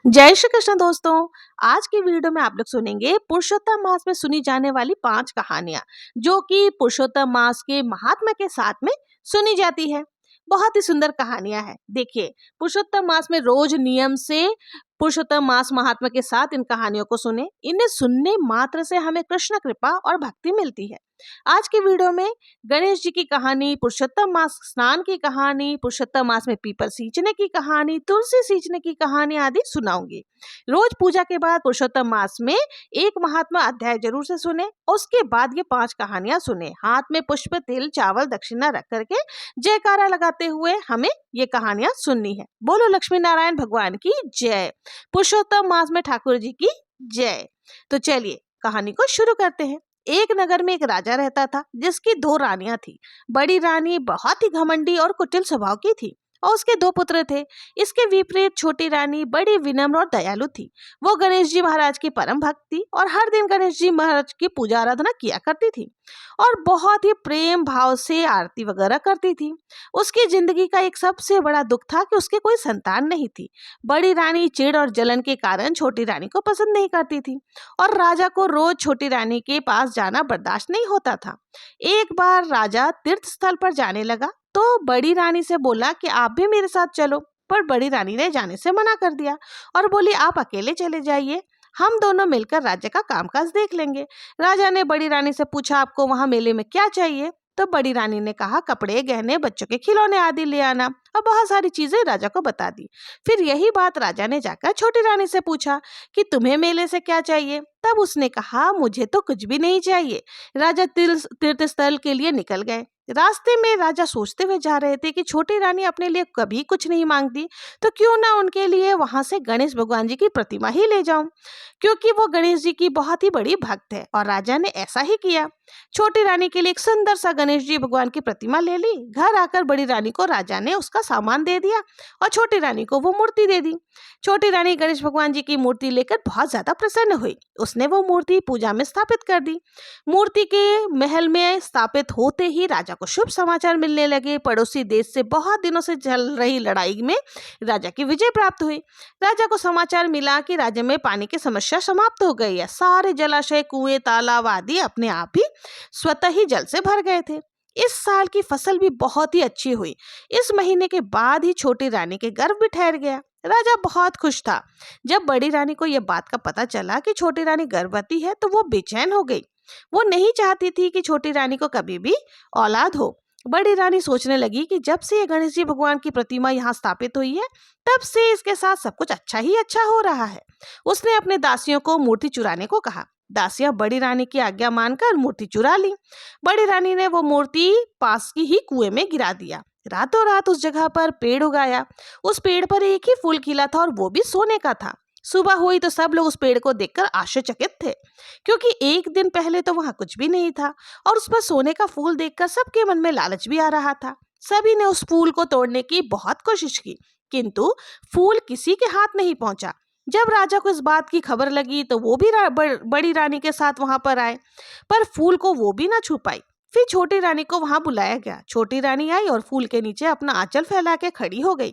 जय श्री कृष्ण दोस्तों। आज की वीडियो में आप लोग सुनेंगे पुरुषोत्तम मास में सुनी जाने वाली 5 कहानियां जो कि पुरुषोत्तम मास के महात्मा के साथ में सुनी जाती है। बहुत ही सुंदर कहानियां हैं। देखिए, पुरुषोत्तम मास में रोज नियम से पुरुषोत्तम मास महात्मा के साथ इन कहानियों को सुने। इन्हें सुनने मात्र से हमें कृष्ण कृपा और भक्ति मिलती है। आज की वीडियो में गणेश जी की कहानी, पुरुषोत्तम मास स्नान की कहानी, पुरुषोत्तम मास में पीपल सींचने की कहानी, तुलसी सींचने की कहानी आदि सुनाऊंगी। रोज पूजा के बाद पुरुषोत्तम मास में एक महात्मा अध्याय जरूर से सुने। उसके बाद ये 5 कहानियां सुने। हाथ में पुष्प, तिल, चावल, दक्षिणा रख करके जयकारा लगाते हुए हमें ये कहानियां सुननी है। बोलो लक्ष्मी नारायण भगवान की जय। पुरुषोत्तम मास में ठाकुर जी की जय। तो चलिए कहानी को शुरू करते हैं। एक नगर में एक राजा रहता था जिसकी 2 रानियां थी। बड़ी रानी बहुत ही घमंडी और कुटिल स्वभाव की थी और उसके 2 पुत्र थे। इसके विपरीत छोटी रानी बड़ी विनम्र और दयालु थी। वो गणेश जी महाराज की परम भक्त थी और हर दिन गणेश जी महाराज की पूजा आराधना किया करती थी और बहुत ही प्रेम भाव से आरती वगैरह करती थी। उसकी जिंदगी का एक सबसे बड़ा दुख था कि उसके कोई संतान नहीं थी। बड़ी रानी चिढ़ और जलन के कारण छोटी रानी को पसंद नहीं करती थी और राजा को रोज छोटी रानी के पास जाना बर्दाश्त नहीं होता था। एक बार राजा तीर्थ स्थल पर जाने लगा तो बड़ी रानी से बोला कि आप भी मेरे साथ चलो, पर बड़ी रानी ने जाने से मना कर दिया और बोली आप अकेले चले जाइए, हम दोनों मिलकर राज्य का कामकाज देख लेंगे। राजा ने बड़ी रानी से पूछा आपको वहां मेले में क्या चाहिए? तो बड़ी रानी ने कहा कपड़े, गहने, बच्चों के खिलौने आदि ले आना और बहुत सारी चीजें राजा को बता दी। फिर यही बात राजा ने जाकर छोटी रानी से पूछा कि तुम्हें मेले से क्या चाहिए? तब उसने कहा मुझे तो कुछ भी नहीं चाहिए। राजा तीर्थ स्थल के लिए निकल गए। रास्ते में राजा सोचते हुए जा रहे थे कि छोटी रानी अपने लिए कभी कुछ नहीं मांगती, तो क्यों ना उनके लिए वहां से गणेश भगवान जी की प्रतिमा ही ले जाऊं, क्योंकि वो गणेश जी की बहुत ही बड़ी भक्त है। और राजा ने ऐसा ही किया। छोटी रानी के लिए एक सुंदर सा गणेश जी भगवान की प्रतिमा ले ली। घर आकर बड़ी रानी को राजा ने उसका सामान दे दिया और छोटी रानी को वो मूर्ति दे दी। छोटी रानी गणेश भगवान जी की मूर्ति लेकर बहुत ज्यादा प्रसन्न हुई। उसने वो मूर्ति पूजा में स्थापित कर दी। मूर्ति के महल में स्थापित होते ही राजा को शुभ समाचार मिलने लगे। पड़ोसी देश से बहुत दिनों से चल रही लड़ाई में राजा की विजय प्राप्त हुई। राजा को समाचार मिला कि राज्य में पानी की समस्या समाप्त हो गई है। सारे जलाशय, कुएं, तालाब आदि अपने आप ही स्वतः ही जल से भर गए थे। इस साल की फसल भी बहुत ही अच्छी हुई। इस महीने के बाद ही छोटी रानी के गर्भ भी ठहर गया। राजा बहुत खुश था। जब बड़ी रानी को यह बात का पता चला कि छोटी रानी गर्भवती है तो वो बेचैन हो गई। वो नहीं चाहती थी कि छोटी रानी को कभी भी औलाद हो। बड़ी रानी सोचने लगी कि जब से ये गणेश जी भगवान की प्रतिमा यहाँ स्थापित हुई है तब से इसके साथ सब कुछ अच्छा ही अच्छा हो रहा है। उसने अपने दासियों को मूर्ति चुराने को कहा। दासियां बड़ी रानी की आज्ञा मानकर मूर्ति चुरा ली। बड़ी रानी ने वो मूर्ति पास की ही कुएं में गिरा दिया। रातों रात उस जगह पर पेड़ उगाया। उस पेड़ पर एक ही फूल खिला था और वो भी सोने का था। सुबह हुई तो सब लोग उस पेड़ को देखकर आश्चर्यचकित थे, क्योंकि एक दिन पहले तो वहां कुछ भी नहीं था और उस पर सोने का फूल देखकर सबके मन में लालच भी आ रहा था। सभी ने उस फूल को तोड़ने की बहुत कोशिश की, किंतु फूल किसी के हाथ नहीं पहुंचा। जब राजा को इस बात की खबर लगी तो वो भी बड़ी रानी के साथ वहां पर आए, पर फूल को वो भी ना छू पाई। फिर छोटी रानी को वहां बुलाया गया। छोटी रानी आई और फूल के नीचे अपना आंचल फैला के खड़ी हो गई।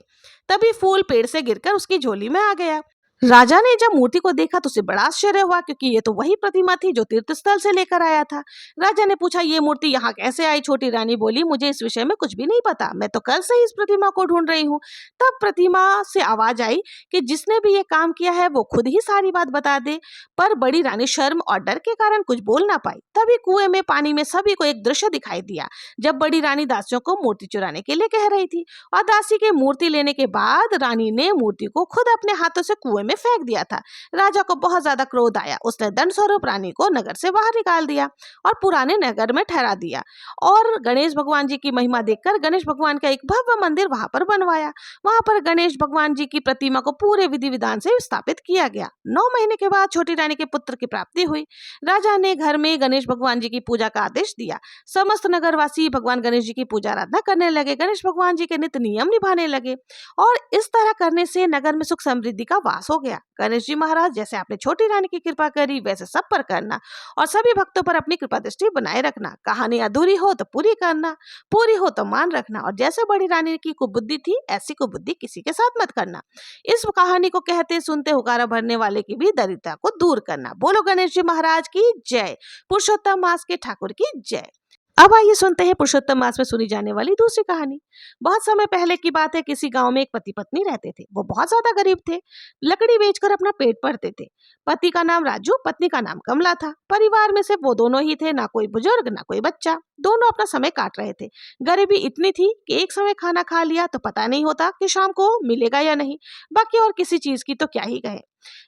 तभी फूल पेड़ से गिरकर उसकी झोली में आ गया। राजा ने जब मूर्ति को देखा तो उसे बड़ा आश्चर्य हुआ, क्योंकि ये तो वही प्रतिमा थी जो तीर्थ स्थल से लेकर आया था। राजा ने पूछा ये मूर्ति यहाँ कैसे आई? छोटी रानी बोली मुझे इस विषय में कुछ भी नहीं पता, मैं तो कल से ही इस प्रतिमा को ढूंढ रही हूँ। तब प्रतिमा से आवाज आई कि जिसने भी ये काम किया है वो खुद ही सारी बात बता दे। पर बड़ी रानी शर्म और डर के कारण कुछ बोल ना पाई। तभी कुएं में पानी में सभी को एक दृश्य दिखाई दिया, जब बड़ी रानी दासियों को मूर्ति चुराने के लिए कह रही थी और दासी के मूर्ति लेने के बाद रानी ने मूर्ति को खुद अपने हाथों से कुएं में फेंक दिया था। राजा को बहुत ज्यादा क्रोध आया। उसने दंड स्वरूप रानी को नगर से बाहर निकाल दिया और पुराने नगर में ठहरा दिया और गणेश भगवान जी की महिमा देखकर गणेश भगवान का एक भव्य मंदिर वहां पर बनवाया। वहां पर गणेश भगवान जी की प्रतिमा को पूरे विधि विधान से स्थापित किया गया। 9 महीने के बाद छोटी रानी के पुत्र की प्राप्ति हुई। राजा ने घर में गणेश भगवान जी की पूजा का आदेश दिया। समस्त नगरवासी भगवान गणेश जी की पूजा आराधना करने लगे। गणेश भगवान जी के नित्य नियम निभाने लगे और इस तरह करने से नगर में सुख समृद्धि का वास हो गया। गणेश जी महाराज, जैसे आपने छोटी रानी की कृपा करी वैसे सब पर करना और सभी भक्तों पर अपनी कृपा दृष्टि बनाए रखना। कहानी अधूरी हो तो पूरी करना, पूरी हो तो मान रखना और जैसे बड़ी रानी की कुबुद्धि थी ऐसी कुबुद्धि किसी के साथ मत करना। इस कहानी को कहते सुनते हुकारा भरने वाले की भी दरिद्रता को दूर करना। बोलो गणेश जी महाराज की जय। पुरुषोत्तम मास के ठाकुर की जय। अब आइए सुनते हैं पुरुषोत्तम मास में सुनी जाने वाली दूसरी कहानी। बहुत समय पहले की बात है, किसी गांव में एक पति पत्नी रहते थे। वो बहुत ज्यादा गरीब थे, लकड़ी बेचकर अपना पेट भरते थे। पति का नाम राजू, पत्नी का नाम कमला था। परिवार में सिर्फ वो दोनों ही थे, ना कोई बुजुर्ग ना कोई बच्चा। दोनों अपना समय काट रहे थे। गरीबी इतनी थी कि एक समय खाना खा लिया तो पता नहीं होता कि शाम को मिलेगा या नहीं, बाकी और किसी चीज की तो क्या ही कहे।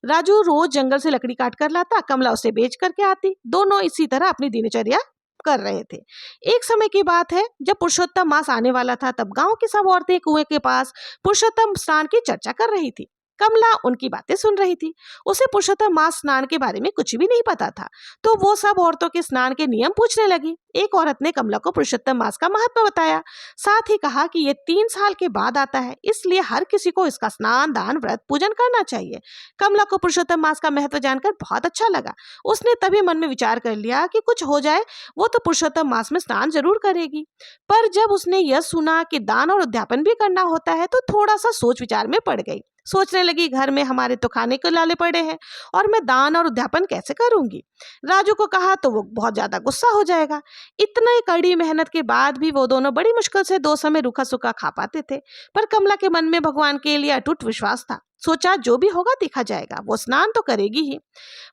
राजू रोज जंगल से लकड़ी काट कर लाता, कमला उसे बेच करके आती। दोनों इसी तरह अपनी दिनचर्या कर रहे थे। एक समय की बात है, जब पुरुषोत्तम मास आने वाला था, तब गांव की सब औरतें कुएं के पास पुरुषोत्तम स्नान की चर्चा कर रही थी। कमला उनकी बातें सुन रही थी। उसे पुरुषोत्तम मास स्नान के बारे में कुछ भी नहीं पता था, तो वो सब औरतों के स्नान के नियम पूछने लगी। एक औरत ने कमला को पुरुषोत्तम मास का महत्व बताया, साथ ही कहा कि ये 3 साल के बाद आता है, इसलिए हर किसी को इसका स्नान दान व्रत पूजन करना चाहिए। कमला को पुरुषोत्तम मास का महत्व जानकर बहुत अच्छा लगा। उसने तभी मन में विचार कर लिया कि कुछ हो जाए, वो तो पुरुषोत्तम मास में स्नान जरूर करेगी। पर जब उसने यह सुना कि दान और उद्यापन भी करना होता है, तो थोड़ा सा सोच विचार में पड़ गई। सोचने लगी, घर में हमारे तो खाने के लाले पड़े हैं और मैं दान और उद्यापन कैसे करूंगी। राजू को कहा तो वो बहुत ज्यादा गुस्सा हो जाएगा। इतनी कड़ी मेहनत के बाद भी वो दोनों बड़ी मुश्किल से 2 समय रूखा सूखा खा पाते थे। पर कमला के मन में भगवान के लिए अटूट विश्वास था। सोचा जो भी होगा देखा जाएगा, वो स्नान तो करेगी ही,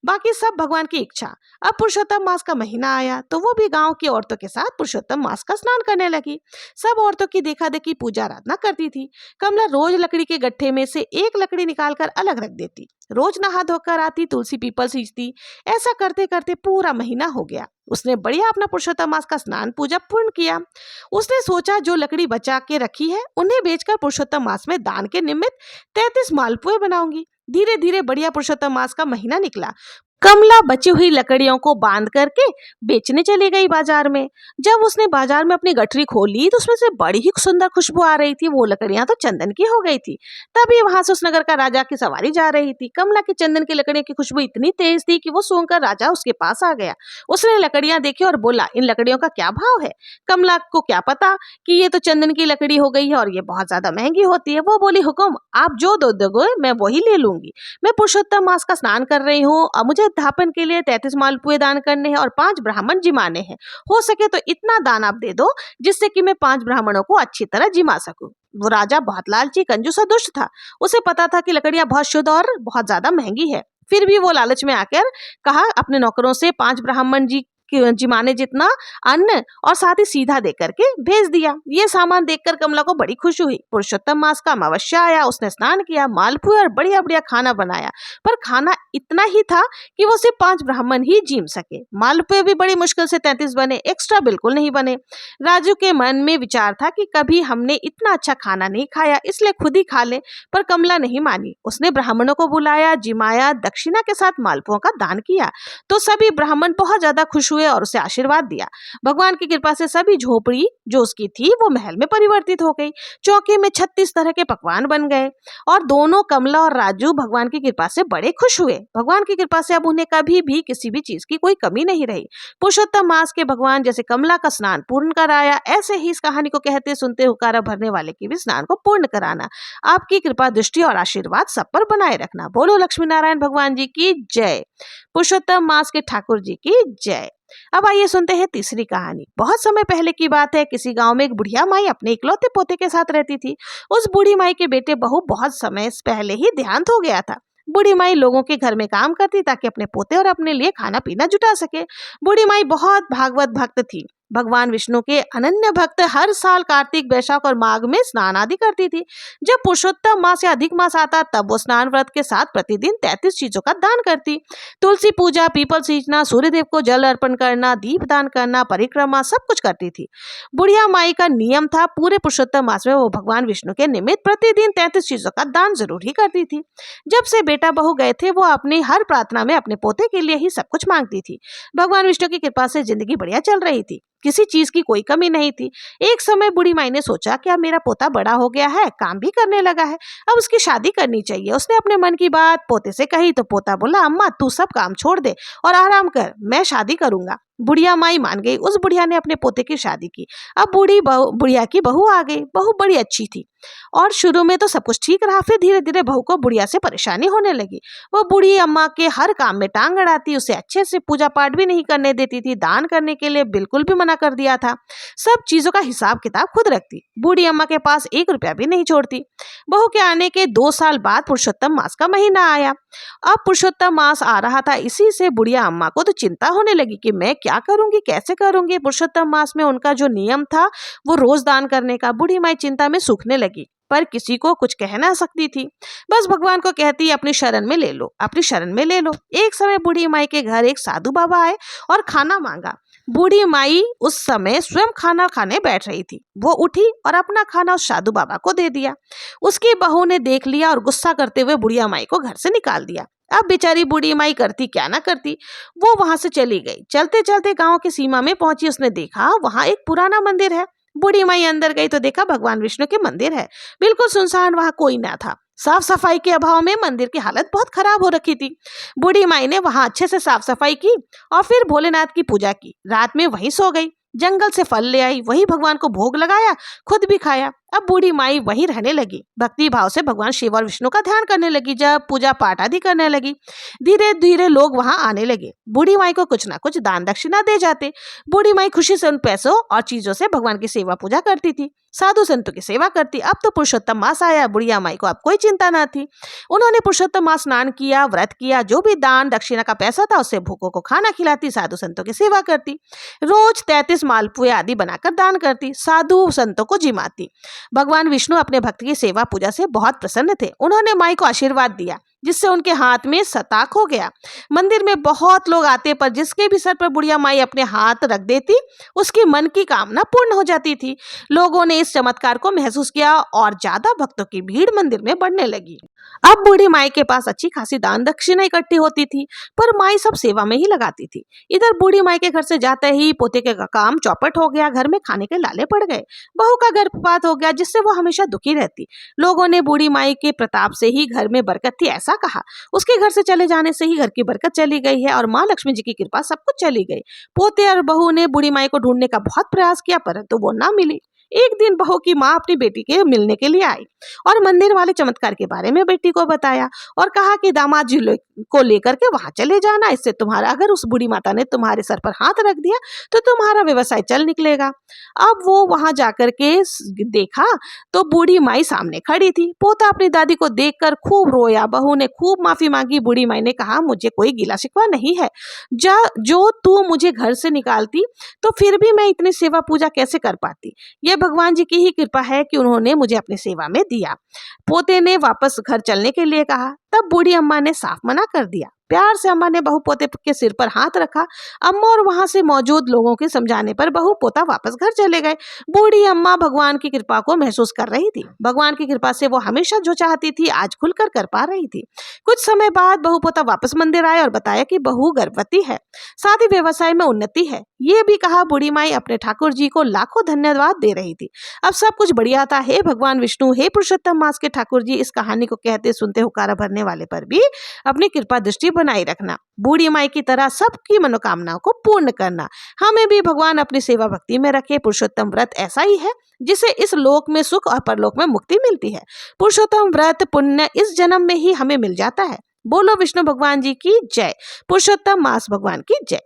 बाकी सब भगवान की इच्छा। अब पुरुषोत्तम मास का महीना आया तो वो भी गांव की औरतों के साथ पुरुषोत्तम मास का स्नान करने लगी। सब औरतों की देखा देखी पूजा आराधना करती थी। कमला रोज लकड़ी के गट्ठे में से एक लकड़ी निकालकर अलग रख देती। रोज नहा धोकर आती, तुलसी पीपल सींचती। ऐसा करते करते पूरा महीना हो गया। उसने बढ़िया अपना पुरुषोत्तम मास का स्नान पूजा पूर्ण किया। उसने सोचा जो लकड़ी बचा के रखी है उन्हें बेचकर पुरुषोत्तम मास में दान के निमित्त 33 मालपुए बनाऊंगी। धीरे धीरे बढ़िया पुरुषोत्तम मास का महीना निकला। कमला बची हुई लकड़ियों को बांध करके बेचने चली गई बाजार में। जब उसने बाजार में अपनी गठरी खोली तो उसमें से बड़ी ही सुंदर खुशबू आ रही थी। वो लकड़ियां तो चंदन की हो गई थी। तभी वहां से उस नगर का राजा की सवारी जा रही थी। कमला की चंदन की लकड़ियों की खुशबू इतनी तेज थी कि वो सूंघकर राजा उसके पास आ गया। उसने लकड़ियां देखी और बोला, इन लकड़ियों का क्या भाव है। कमला को क्या पता कि ये तो चंदन की लकड़ी हो गई है और ये बहुत ज्यादा महंगी होती है। वो बोली, हुक्म, आप जो दो दोगे मैं वही ले लूंगी। मैं पुरुषोत्तम मास का स्नान कर रही हूँ और मुझे उद्यापन के लिए 33 मालपुए दान करने हैं और 5 ब्राह्मण जिमाने हैं। हो सके तो इतना दान आप दे दो जिससे कि मैं 5 ब्राह्मणों को अच्छी तरह जिमा सकूं। वो राजा बहुत लालची, कंजूस और दुष्ट था। उसे पता था कि लकड़ियां बहुत शुद्ध और बहुत ज्यादा महंगी है। फिर भी वो लालच में आकर कहा अपने नौकरों से 5 ब्राह्मण जिमाने जितना अन्न और साथ ही सीधा दे करके भेज दिया। ये सामान देखकर कमला को बड़ी खुशी हुई। पुरुषोत्तम मास का अमावस्या आया। उसने स्नान किया, मालपुए और बढ़िया बढ़िया खाना बनाया। पर खाना इतना ही था कि वो सिर्फ 5 ब्राह्मण ही जीम सके। मालपुए भी बड़ी मुश्किल से 33 बने, एक्स्ट्रा बिल्कुल नहीं बने। राजू के मन में विचार था कि कभी हमने इतना अच्छा खाना नहीं खाया, इसलिए खुद ही खा ले। पर कमला नहीं मानी। उसने ब्राह्मणों को बुलाया, जिमाया, दक्षिणा के साथ मालपुओं का दान किया। तो सभी ब्राह्मण बहुत ज्यादा खुश हुए और उसे आशीर्वाद दिया। भगवान की कृपा से सभी झोपड़ी जो उसकी थी वो महल में परिवर्तित हो गई। चौके में 36 तरह के पकवान बन गए और दोनों कमला और राजू भगवान की कृपा से बड़े खुश हुए। भगवान की कृपा से अब उन्हें कभी भी किसी भी चीज की कोई कमी नहीं रही। पुरुषोत्तम मास के भगवान जैसे कमला का स्नान पूर्ण कराया, ऐसे ही इस कहानी को कहते सुनते हुकारा भरने वाले की भी स्नान को पूर्ण कराना। आपकी कृपा दृष्टि और आशीर्वाद सब पर बनाए रखना। बोलो लक्ष्मी नारायण भगवान जी की जय। पुरुषोत्तम मास के ठाकुर जी की जय। अब आइए सुनते हैं तीसरी कहानी। बहुत समय पहले की बात है, किसी गांव में एक बुढ़िया माई अपने इकलौते पोते के साथ रहती थी। उस बूढ़ी माई के बेटे बहू बहुत समय पहले ही देहांत हो गया था। बूढ़ी माई लोगों के घर में काम करती ताकि अपने पोते और अपने लिए खाना पीना जुटा सके। बूढ़ी माई बहुत भागवत भक्त थी। भगवान विष्णु के अनन्य भक्त हर साल कार्तिक, वैशाख और माघ में स्नान आदि करती थी। जब पुरुषोत्तम मास या अधिक मास आता तब वो स्नान व्रत के साथ प्रतिदिन 33 चीजों का दान करती। तुलसी पूजा, पीपल सींचना, सूर्यदेव को जल अर्पण करना, दीप दान करना, परिक्रमा सब कुछ करती थी। बुढ़िया माई का नियम था पूरे पुरुषोत्तम मास में वो भगवान विष्णु के निमित्त प्रतिदिन 33 चीजों का दान जरूर ही करती थी। जब से बेटा बहू गए थे वो अपनी हर प्रार्थना में अपने पोते के लिए ही सब कुछ मांगती थी। भगवान विष्णु की कृपा से जिंदगी बढ़िया चल रही थी। किसी चीज की कोई कमी नहीं थी। एक समय बूढ़ी माई ने सोचा कि अब मेरा पोता बड़ा हो गया है, काम भी करने लगा है, अब उसकी शादी करनी चाहिए। उसने अपने मन की बात पोते से कही तो पोता बोला, अम्मा तू सब काम छोड़ दे और आराम कर, मैं शादी करूंगा। बुढ़िया माई मान गई। उस बुढ़िया ने अपने पोते की शादी की। अब बुढ़िया की बहू आ गई। बहू बड़ी अच्छी थी और शुरू में तो सब कुछ ठीक रहा, फिर धीरे धीरे बहू को बुढ़िया से परेशानी होने लगी। वो बूढ़ी अम्मा के हर काम में टांग अड़ाती, उसे अच्छे से पूजा पाठ भी नहीं करने देती थी, दान करने के लिए बिल्कुल भी मना कर दिया था। सब चीजों का हिसाब किताब खुद रखती। बूढ़ी अम्मा के पास 1 रुपया भी नहीं छोड़ती। बहू के आने के 2 साल बाद पुरुषोत्तम मास का महीना आया। अब पुरुषोत्तम मास आ रहा था, इसी से बुढ़िया अम्मा को तो चिंता होने लगी कि मैं क्या करूंगी, कैसे करूंगी। पुरुषोत्तम मास में उनका जो नियम था वो रोज दान करने का। बूढ़ी माई चिंता में सूखने लगी, पर किसी को कुछ कह ना सकती थी। बस भगवान को कहती, अपनी शरण में ले लो, अपनी शरण में ले लो। एक समय बूढ़ी माई के घर एक साधु बाबा आए और खाना मांगा। बूढ़ी माई उस समय स्वयं खाना खाने बैठ रही थी। वो उठी और अपना खाना उस साधु बाबा को दे दिया। उसकी बहू ने देख लिया और गुस्सा करते हुए बुढ़िया माई को घर से निकाल दिया। अब बेचारी बूढ़ी माई करती क्या ना करती, वो वहां से चली गई। चलते चलते गांव की सीमा में पहुंची। उसने देखा वहां एक पुराना मंदिर है। बूढ़ी माई अंदर गई तो देखा भगवान विष्णु के मंदिर है, बिल्कुल सुनसान, वहां कोई ना था। साफ सफाई के अभाव में मंदिर की हालत बहुत खराब हो रखी थी। बूढ़ी माई ने वहां अच्छे से साफ सफाई की और फिर भोलेनाथ की पूजा की। रात में वहीं सो गई। जंगल से फल ले आई, वही भगवान को भोग लगाया, खुद भी खाया। अब बूढ़ी माई वहीं रहने लगी। भक्ति भाव से भगवान शिव और विष्णु का ध्यान करने लगी। जब पूजा पाठ आदि करने लगी, धीरे धीरे लोग वहां आने लगे। बूढ़ी माई को कुछ ना कुछ दान दक्षिणा दे जाते। बूढ़ी माई खुशी से उन पैसों और चीजों से भगवान की सेवा पूजा करती थी, साधु संतों की सेवा करती। अब तो पुरुषोत्तम मास आया। बुढ़िया माई को अब कोई चिंता ना थी। उन्होंने पुरुषोत्तम मास स्नान किया, व्रत किया, जो भी दान दक्षिणा का पैसा था उससे भूखों को खाना खिलाती, साधु संतों की सेवा करती, रोज 33 मालपुए आदि बनाकर दान करती, साधु संतों को जिमाती। भगवान विष्णु अपने भक्त की सेवा पूजा से बहुत प्रसन्न थे। उन्होंने माई को आशीर्वाद दिया, जिससे उनके हाथ में सताक हो गया। मंदिर में बहुत लोग आते, पर जिसके भी सर पर बुढ़िया माई अपने हाथ रख देती, उसकी मन की कामना पूर्ण हो जाती थी। लोगों ने इस चमत्कार को महसूस किया और ज्यादा भक्तों की भीड़ मंदिर में बढ़ने लगी। अब बूढ़ी माई के पास अच्छी खासी दान दक्षिणा इकट्ठी होती थी, पर माई सब सेवा में ही लगाती थी। इधर बूढ़ी माई के घर से जाते ही पोते के काम चौपट हो गया। घर में खाने के लाले पड़ गए। बहू का गर्भपात हो गया, जिससे वो हमेशा दुखी रहती। लोगों ने बूढ़ी माई के प्रताप से ही घर में बरकत थी ऐसा कहा। उसके घर से चले जाने से ही घर की बरकत चली गई है और माँ लक्ष्मी जी की कृपा सब कुछ चली गई। पोते और बहू ने बूढ़ी माई को ढूंढने का बहुत प्रयास किया, परंतु वो ना मिली। एक दिन बहू की माँ अपनी बेटी के मिलने के लिए आई और मंदिर वाले चमत्कार के बारे में बेटी को बताया और कहा कि दामाद जी को लेकर के वहां चले जाना। इससे तुम्हारा, अगर उस बूढ़ी माता ने तुम्हारे सर पर हाथ रख दिया तो तुम्हारा व्यवसाय चल निकलेगा। अब वो वहां जाकर के देखा तो बूढ़ी माई सामने खड़ी थी। पोता अपनी दादी को देखकर खूब रोया। बहू ने खूब माफी मांगी। बूढ़ी माई ने कहा, मुझे कोई गिला शिकवा नहीं है, जो तू मुझे घर से निकालती तो फिर भी मैं इतनी सेवा पूजा कैसे कर पाती। ये भगवान जी की ही कृपा है कि उन्होंने मुझे अपनी सेवा में दिया। पोते ने वापस घर चलने के लिए कहा, तब बूढ़ी अम्मा ने साफ मना कर दिया। प्यार से अम्मा ने बहू पोते के सिर पर हाथ रखा। अम्मा और वहां से मौजूद लोगों के समझाने पर बहू पोता वापस घर चले गए। बूढ़ी अम्मा भगवान की कृपा को महसूस कर रही थी। भगवान की कृपा से वो हमेशा जो चाहती थी आज खुलकर कर पा रही थी। कुछ समय बाद बहू पोता वापस मंदिर आए और बताया कि बहू गर्भवती है, साथ ही व्यवसाय में उन्नति है। ये भी कहा। बूढ़ी माई अपने ठाकुर जी को लाखों धन्यवाद दे रही थी। अब सब कुछ बढ़िया था। हे भगवान विष्णु, हे पुरुषोत्तम मास के ठाकुर जी, इस कहानी को कहते सुनते हुकारा भरने वाले पर भी अपनी कृपा दृष्टि बनाए रखना। बूढ़ी माई की तरह सबकी मनोकामनाओं को पूर्ण करना। हमें भी भगवान अपनी सेवा भक्ति में रखे। पुरुषोत्तम व्रत ऐसा ही है जिसे इस लोक में सुख और परलोक में मुक्ति मिलती है। पुरुषोत्तम व्रत पुण्य इस जन्म में ही हमें मिल जाता है। बोलो विष्णु भगवान जी की जय। पुरुषोत्तम मास भगवान की जय।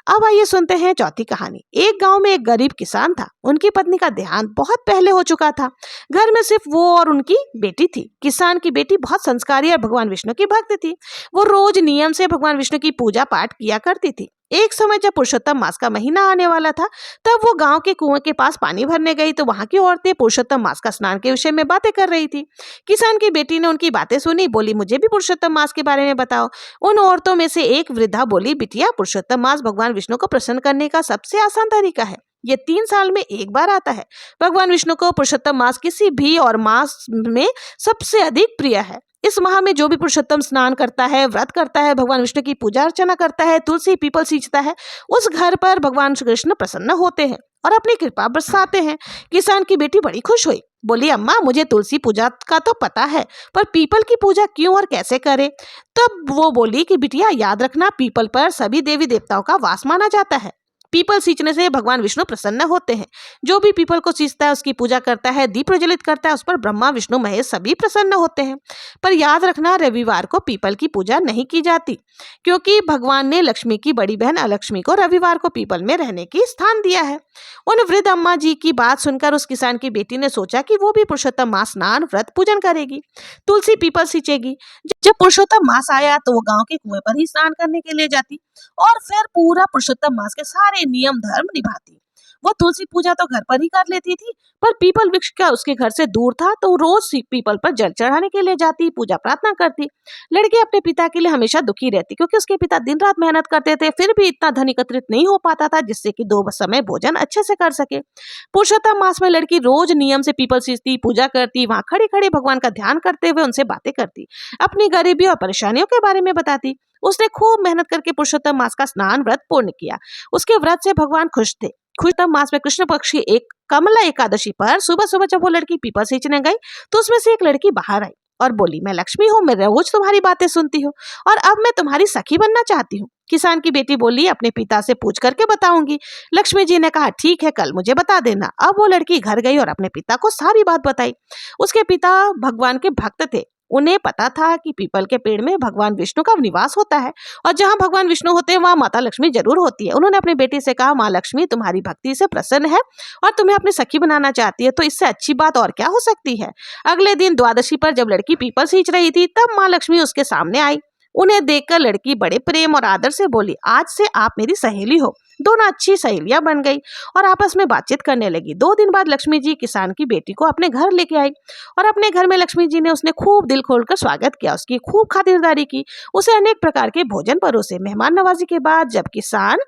अब आइए सुनते हैं चौथी कहानी। एक गांव में एक गरीब किसान था। उनकी पत्नी का देहांत बहुत पहले हो चुका था। घर में सिर्फ वो और उनकी बेटी थी। किसान की बेटी बहुत संस्कारी और भगवान विष्णु की भक्त थी। वो रोज नियम से भगवान विष्णु की पूजा पाठ किया करती थी। एक समय जब पुरुषोत्तम मास का महीना आने वाला था, तब वो गांव के कुएं के पास पानी भरने गई तो वहां की औरतें पुरुषोत्तम मास का स्नान के विषय में बातें कर रही थी। किसान की बेटी ने उनकी बातें सुनी, बोली, मुझे भी पुरुषोत्तम मास के बारे में बताओ। उन औरतों में से एक वृद्धा बोली, बिटिया, पुरुषोत्तम मास भगवान विष्णु को प्रसन्न करने का सबसे आसान तरीका है। ये 3 साल में एक बार आता है। भगवान विष्णु को पुरुषोत्तम मास किसी भी और मास में सबसे अधिक प्रिय है। इस माह में जो भी पुरुषोत्तम स्नान करता है, व्रत करता है, भगवान विष्णु की पूजा अर्चना करता है, तुलसी पीपल सींचता है, उस घर पर भगवान श्री कृष्ण प्रसन्न होते हैं और अपनी कृपा बरसाते हैं। किसान की बेटी बड़ी खुश हुई, बोली अम्मा मुझे तुलसी पूजा का तो पता है, पर पीपल की पूजा क्यों और कैसे करें? तब वो बोली कि बिटिया याद रखना, पीपल पर सभी देवी देवताओं का वास माना जाता है। पीपल सींचने से भगवान विष्णु प्रसन्न होते हैं। जो भी पीपल को सींचता है, उसकी पूजा करता है, दीप प्रज्वलित करता है, उस पर ब्रह्मा विष्णु महेश सभी प्रसन्न होते हैं। पर याद रखना, रविवार को पीपल की पूजा नहीं की जाती, क्योंकि भगवान ने लक्ष्मी की बड़ी बहन अलक्ष्मी को रविवार को पीपल में रहने की स्थान दिया है। उन वृद्ध अम्मा जी की बात सुनकर उस किसान की बेटी ने सोचा कि वो भी पुरुषोत्तम मास स्नान व्रत पूजन करेगी, तुलसी पीपल सींचेगी। जब पुरुषोत्तम मास आया तो वो गांव के कुएं पर ही स्नान करने के लिए जाती और फिर पूरा पुरुषोत्तम मास के सारे नियम धर्म निभाती। वो तुलसी पूजा तो घर पर ही कर लेती थी, पर पीपल वृक्ष का उसके घर से दूर था, तो रोज पीपल पर जल चढ़ाने के लिए जाती, पूजा प्रार्थना करती। लड़की अपने पिता के लिए हमेशा दुखी रहती, क्योंकि उसके पिता दिन रात मेहनत करते थे, फिर भी इतना धन एकत्रित नहीं हो पाता था जिससे कि 2 समय भोजन अच्छे से कर सके। पुरुषोत्तम मास में लड़की रोज नियम से पीपल सींचती, पूजा करती, वहां खड़ी खड़ी भगवान का ध्यान करते हुए उनसे बातें करती, अपनी गरीबी और परेशानियों के बारे में बताती। उसने खूब मेहनत करके पुरुषोत्तम मास का स्नान व्रत पूर्ण किया। उसके व्रत से भगवान खुश थे। पुरुषोत्तम मास में कृष्ण पक्ष की एक कमला एकादशी पर सुबह सुबह जब वो लड़की पीपल सींचने गई तो उसमें से एक लड़की बाहर आई और बोली, मैं लक्ष्मी हूँ, मैं रोज तुम्हारी बातें सुनती हूँ और अब मैं तुम्हारी सखी बनना चाहती हूँ। किसान की बेटी बोली, अपने पिता से पूछ करके बताऊंगी। लक्ष्मी जी ने कहा, ठीक है, कल मुझे बता देना। अब वो लड़की घर गई और अपने पिता को सारी बात बताई। उसके पिता भगवान के भक्त थे। उन्हें पता था कि पीपल के पेड़ में भगवान विष्णु का निवास होता है और जहाँ भगवान विष्णु होते हैं वहाँ माता लक्ष्मी जरूर होती है। उन्होंने अपनी बेटी से कहा, माँ लक्ष्मी तुम्हारी भक्ति से प्रसन्न है और तुम्हें अपनी सखी बनाना चाहती है, तो इससे अच्छी बात और क्या हो सकती है। अगले दिन द्वादशी पर जब लड़की पीपल सींच रही थी तब माँ लक्ष्मी उसके सामने आई। उन्हें देखकर लड़की बड़े प्रेम और आदर से बोली, आज से आप मेरी सहेली हो। दोनों अच्छी सहेलियां बन गई और आपस में बातचीत करने लगी। 2 दिन बाद लक्ष्मी जी किसान की बेटी को अपने घर लेके आई और अपने घर में लक्ष्मी जी ने उसने खूब दिल खोलकर स्वागत किया, उसकी खूब खातिरदारी की, उसे अनेक प्रकार के भोजन परोसे। मेहमान नवाजी के बाद जब किसान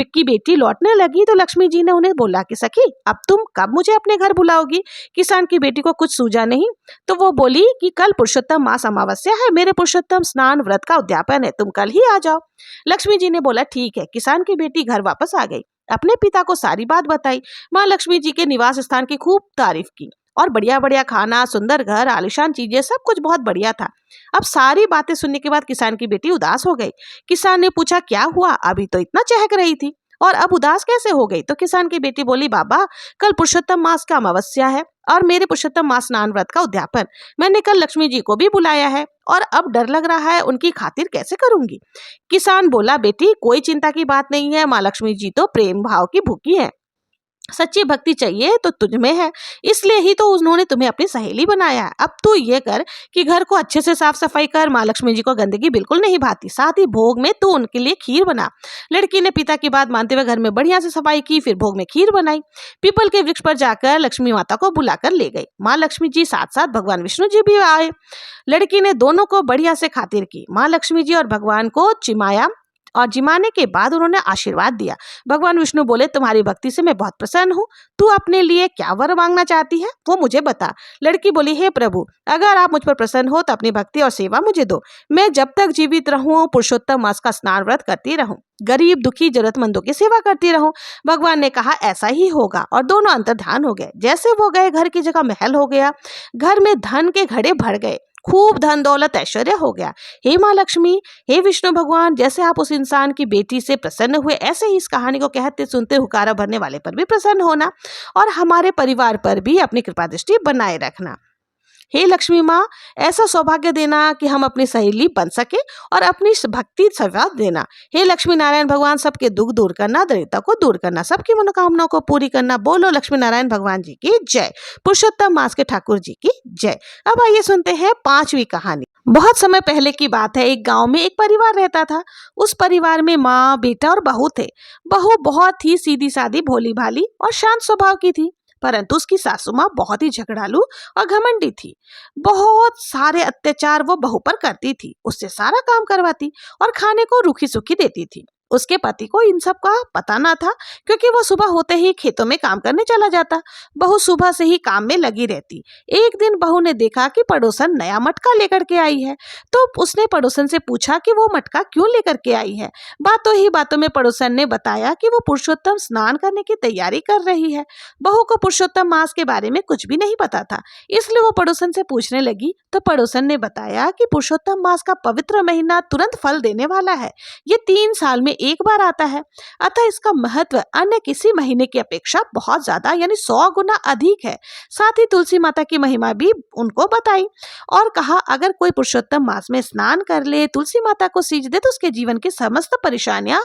की बेटी लौटने लगी तो लक्ष्मी जी ने उन्हें बोला कि सखी, अब तुम कब मुझे अपने घर बुलाओगी? किसान की बेटी को कुछ सूझा नहीं, तो वो बोली कि कल पुरुषोत्तम मास अमावस्या है, मेरे पुरुषोत्तम स्नान व्रत का उद्यापन है, तुम कल ही आ जाओ। लक्ष्मी जी ने बोला, ठीक है। किसान की बेटी घर वापस आ गई, अपने पिता को सारी बात बताई। माँ लक्ष्मी जी के निवास स्थान की खूब तारीफ की और बढ़िया बढ़िया खाना, सुंदर घर, आलीशान चीजें, सब कुछ बहुत बढ़िया था। अब सारी बातें सुनने के बाद किसान की बेटी उदास हो गई। किसान ने पूछा, क्या हुआ? अभी तो इतना चहक रही थी और अब उदास कैसे हो गई? तो किसान की बेटी बोली, बाबा कल पुरुषोत्तम मास का अमावस्या है और मेरे पुरुषोत्तम मास स्नान व्रत का उद्यापन, मैंने कल लक्ष्मी जी को भी बुलाया है और अब डर लग रहा है, उनकी खातिर कैसे करूंगी? किसान बोला, बेटी कोई चिंता की बात नहीं है, माँ लक्ष्मी जी तो प्रेम भाव की भूखी है, सच्ची भक्ति चाहिए तो तुझ में है, इसलिए ही तो उन्होंने तुम्हें अपनी सहेली बनाया है। अब तू ये कर कि घर को अच्छे से साफ सफाई कर, माँ लक्ष्मी जी को गंदगी बिल्कुल नहीं भाती, साथ ही भोग में तू उनके लिए खीर बना। लड़की ने पिता की बात मानते हुए घर में बढ़िया से सफाई की, फिर भोग में खीर बनाई। पीपल के वृक्ष पर जाकर लक्ष्मी माता को बुलाकर ले गई। माँ लक्ष्मी जी साथ साथ भगवान विष्णु जी भी आए। लड़की ने दोनों को बढ़िया से खातिर की। माँ लक्ष्मी जी और भगवान को चिमाया और जिमाने के बाद उन्होंने आशीर्वाद दिया। भगवान विष्णु बोले, तुम्हारी भक्ति से मैं बहुत प्रसन्न हूँ, तू अपने लिए क्या वर मांगना चाहती है वो मुझे बता। लड़की बोली, हे प्रभु, अगर आप मुझ पर प्रसन्न हो तो अपनी भक्ति और सेवा मुझे दो। मैं जब तक जीवित रहूं पुरुषोत्तम मास का स्नान व्रत करती रहूं, गरीब दुखी जरूरतमंदों की सेवा करती रहूं। भगवान ने कहा, ऐसा ही होगा और दोनों अंतर्ध्यान हो गए। जैसे वो गए, घर की जगह महल हो गया, घर में धन के घड़े भर गए, खूब धन दौलत ऐश्वर्य हो गया। हे माँ लक्ष्मी, हे विष्णु भगवान, जैसे आप उस इंसान की बेटी से प्रसन्न हुए, ऐसे ही इस कहानी को कहते सुनते हुकारा भरने वाले पर भी प्रसन्न होना और हमारे परिवार पर भी अपनी कृपा दृष्टि बनाए रखना। हे लक्ष्मी माँ, ऐसा सौभाग्य देना कि हम अपनी सहेली बन सके और अपनी भक्ति सेवा देना। हे लक्ष्मी नारायण भगवान, सबके दुख दूर करना, दरिद्रता को दूर करना, सबकी मनोकामनाओं को पूरी करना। बोलो लक्ष्मी नारायण भगवान जी की जय, पुरुषोत्तम मास के ठाकुर जी की जय। अब आइए सुनते हैं 5वीं कहानी। बहुत समय पहले की बात है, एक गांव में एक परिवार रहता था। उस परिवार में माँ, बेटा और बहू थे। बहू बहुत ही सीधी सादी, भोली भाली और शांत स्वभाव की थी, परंतु उसकी सासू माँ बहुत ही झगड़ालू और घमंडी थी। बहुत सारे अत्याचार वो बहू पर करती थी, उससे सारा काम करवाती और खाने को रूखी सूखी देती थी। उसके पति को इन सब का पता ना था, क्योंकि वो सुबह होते ही खेतों में काम करने चला जाता। बहू सुबह से ही काम में लगी रहती। एक दिन बहू ने देखा कि पड़ोसन नया मटका लेकर के आई है, तो उसने पड़ोसन से पूछा कि वो मटका क्यों लेकर के आई है। बातों ही बातों में पड़ोसन ने बताया कि वो पुरुषोत्तम स्नान करने की तैयारी कर रही है। बहू को पुरुषोत्तम मास के बारे में कुछ भी नहीं पता था, इसलिए वो पड़ोसन से पूछने लगी, तो पड़ोसन ने बताया कि पुरुषोत्तम मास का पवित्र महीना तुरंत फल देने वाला है। ये 3 साल में एक बार आता है, अतः इसका महत्व अन्य किसी महीने की अपेक्षा बहुत ज्यादा यानी 100 गुना अधिक है। साथ ही तुलसी माता की महिमा भी उनको बताई और कहा, अगर कोई पुरुषोत्तम मास में स्नान कर ले, तुलसी माता को सींच दे, तो उसके जीवन की समस्त परेशानियां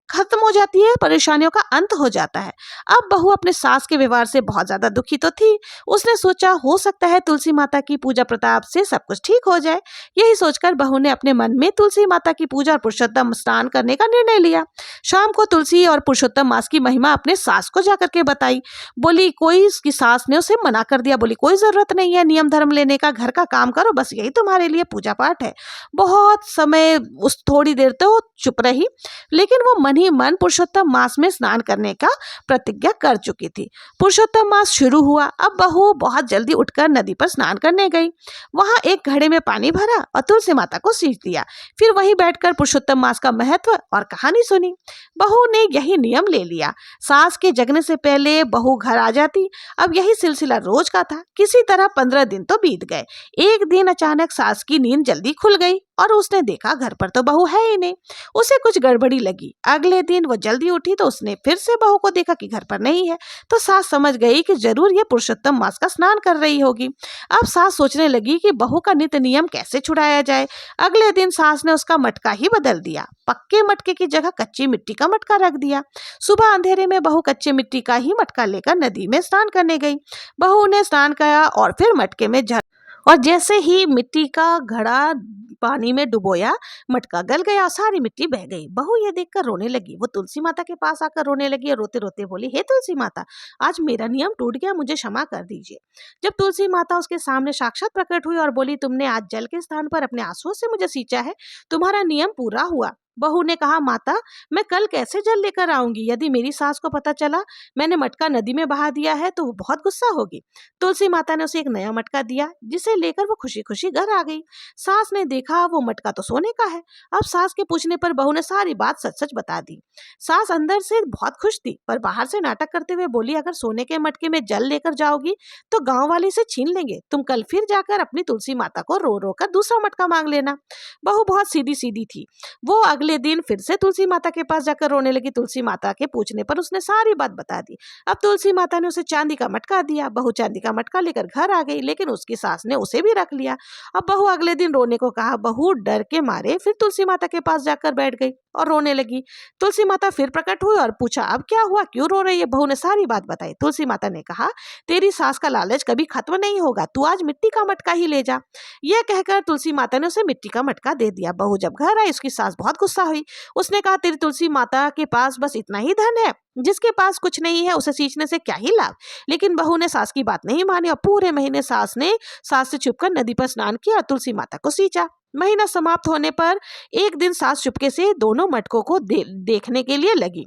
खत्म हो जाती है, परेशानियों का अंत हो जाता है। अब बहू अपने सास के व्यवहार से बहुत ज्यादा दुखी तो थी। उसने सोचा हो सकता है तुलसी माता की पूजा प्रताप से सब कुछ ठीक हो जाए। यही सोचकर बहू ने अपने मन में तुलसी माता की पूजा और पुरुषोत्तम स्नान करने का निर्णय लिया। शाम को तुलसी और पुरुषोत्तम मास की महिमा अपने सास को जाकर के बताई। बोली कोई उसकी सास ने उसे मना कर दिया, बोली कोई जरूरत नहीं है नियम धर्म लेने का, घर का काम करो, बस यही तुम्हारे लिए पूजा पाठ है। बहुत समय उस थोड़ी देर तो चुप रही, लेकिन वो मन ही मन पुरुषोत्तम मास में स्नान करने का प्रतिज्ञा कर चुकी थी। पुरुषोत्तम मास शुरू हुआ। अब बहू बहुत जल्दी उठकर नदी पर स्नान करने गई। वहां एक घड़े में पानी भरा और तुलसी माता को सींच दिया। फिर वहीं बैठकर पुरुषोत्तम मास का महत्व और कहानी सुनी। बहू ने यही नियम ले लिया। सास के जगने से पहले बहू घर आ जाती। अब यही सिलसिला रोज का था। किसी तरह 15 दिन तो बीत गए। एक दिन अचानक सास की नींद जल्दी खुल गई और उसने देखा घर पर तो बहू है ही नहीं। उसे कुछ गड़बड़ी लगी। अगले दिन वो जल्दी उठी तो उसने फिर से बहू को देखा कि घर पर नहीं है। तो सास समझ गई कि जरूर ये पुरुषोत्तम मास का स्नान कर रही होगी। अब सास सोचने लगी कि बहू का नित्य नियम कैसे छुड़ाया जाए। अगले दिन सास ने उसका मटका ही बदल दिया। पक्के मटके की जगह कच्ची मिट्टी का मटका रख दिया। सुबह अंधेरे में बहू कच्चे मिट्टी का ही मटका लेकर नदी में स्नान करने गई। बहू ने स्नान किया और फिर मटके में और जैसे ही मिट्टी का घड़ा पानी में डुबोया, मटका गल गया और सारी मिट्टी बह गई। बहू ये देखकर रोने लगी। वो तुलसी माता के पास आकर रोने लगी और रोते रोते बोली, हे तुलसी माता, आज मेरा नियम टूट गया, मुझे क्षमा कर दीजिए। जब तुलसी माता उसके सामने साक्षात प्रकट हुई और बोली, तुमने आज जल के स्थान पर अपने आंसुओं से मुझे सींचा है, तुम्हारा नियम पूरा हुआ। बहू ने कहा, माता मैं कल कैसे जल लेकर आऊंगी? यदि मेरी सास को पता चला मैंने मटका नदी में बहा दिया है तो वो बहुत गुस्सा होगी। तुलसी माता ने उसे एक नया मटका दिया, जिसे लेकर वो खुशी खुशी घर आ गई। सास ने देखा वो मटका तो सोने का है। अब सास के पूछने पर बहू ने सारी बात सच सच बता दी। सास अंदर से बहुत खुश थी, पर बाहर से नाटक करते हुए बोली, अगर सोने के मटके में जल लेकर जाओगी तो गांव वाले से छीन लेंगे। तुम कल फिर जाकर अपनी तुलसी माता को रो रो कर दूसरा मटका मांग लेना। बहू बहुत सीधी सीधी थी। वो अगले दिन फिर से तुलसी माता के पास जाकर रोने लगी। तुलसी माता के पूछने पर उसने सारी बात बता दी। अब तुलसी माता ने उसे चांदी का मटका दिया। बहू चांदी का मटका लेकर घर आ गई, लेकिन उसकी सास ने उसे भी रख लिया। अब बहू अगले दिन रोने को कहा। बहू डर के मारे फिर तुलसी माता के पास जाकर बैठ गई और रोने लगी। तुलसी माता फिर प्रकट हुई और पूछा, अब क्या हुआ, क्यों रो रही है? बहू ने सारी बात बताई। तुलसी माता ने कहा, तेरी सास का लालच कभी खत्म नहीं होगा, तू आज मिट्टी का मटका ही ले जा। यह कहकर तुलसी माता ने उसे मिट्टी का मटका दे दिया। बहू जब घर आई, उसकी सास बहुत गुस्सा हुई। उसने कहा, तेरी तुलसी माता के पास बस इतना ही धन है, जिसके पास कुछ नहीं है उसे सींचने से क्या ही लाभ। लेकिन बहू ने सास की बात नहीं मानी और पूरे महीने सास से छुपकर नदी पर स्नान किया और तुलसी माता को सींचा। महीना समाप्त होने पर एक दिन सास चुपके से दोनों मटकों को देखने के लिए लगी।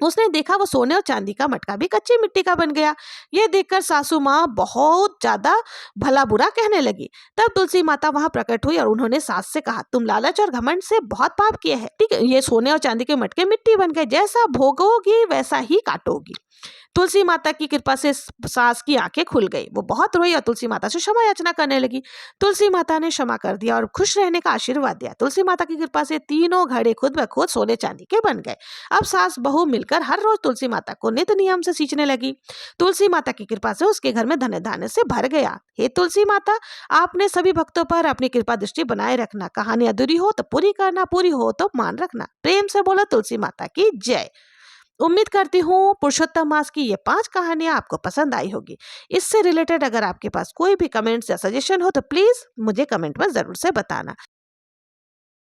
उसने देखा वो सोने और चांदी का मटका भी कच्ची मिट्टी का बन गया। यह देखकर सासू माँ बहुत ज्यादा भला बुरा कहने लगी। तब तुलसी माता वहां प्रकट हुई और उन्होंने सास से कहा, तुम लालच और घमंड से बहुत पाप किए हैं। ठीक है, ये सोने और चांदी के मटके मिट्टी बन गए, जैसा भोगोगी वैसा ही काटोगी। तुलसी माता की कृपा से सास की आंखें खुल गई। वो बहुत रोई और तुलसी माता से क्षमा याचना करने लगी। तुलसी माता ने क्षमा कर दिया और खुश रहने का आशीर्वाद दिया। तुलसी माता की कृपा से तीनों घड़े खुद ब खुद सोने चांदी के बन गए। अब सास बहू मिलकर हर रोज तुलसी माता को नित्य नियम से सींचने लगी। तुलसी माता की कृपा से उसके घर में धन धान्य से भर गया। हे तुलसी माता, आपने सभी भक्तों पर अपनी कृपा दृष्टि बनाए रखना। कहानी अधूरी हो तो पूरी करना, पूरी हो तो मान रखना। प्रेम से बोलो तुलसी माता की जय। उम्मीद करती हूँ पुरुषोत्तम मास की ये 5 कहानियां आपको पसंद आई होगी। इससे रिलेटेड अगर आपके पास कोई भी कमेंट्स या सजेशन हो तो प्लीज मुझे कमेंट में जरूर से बताना।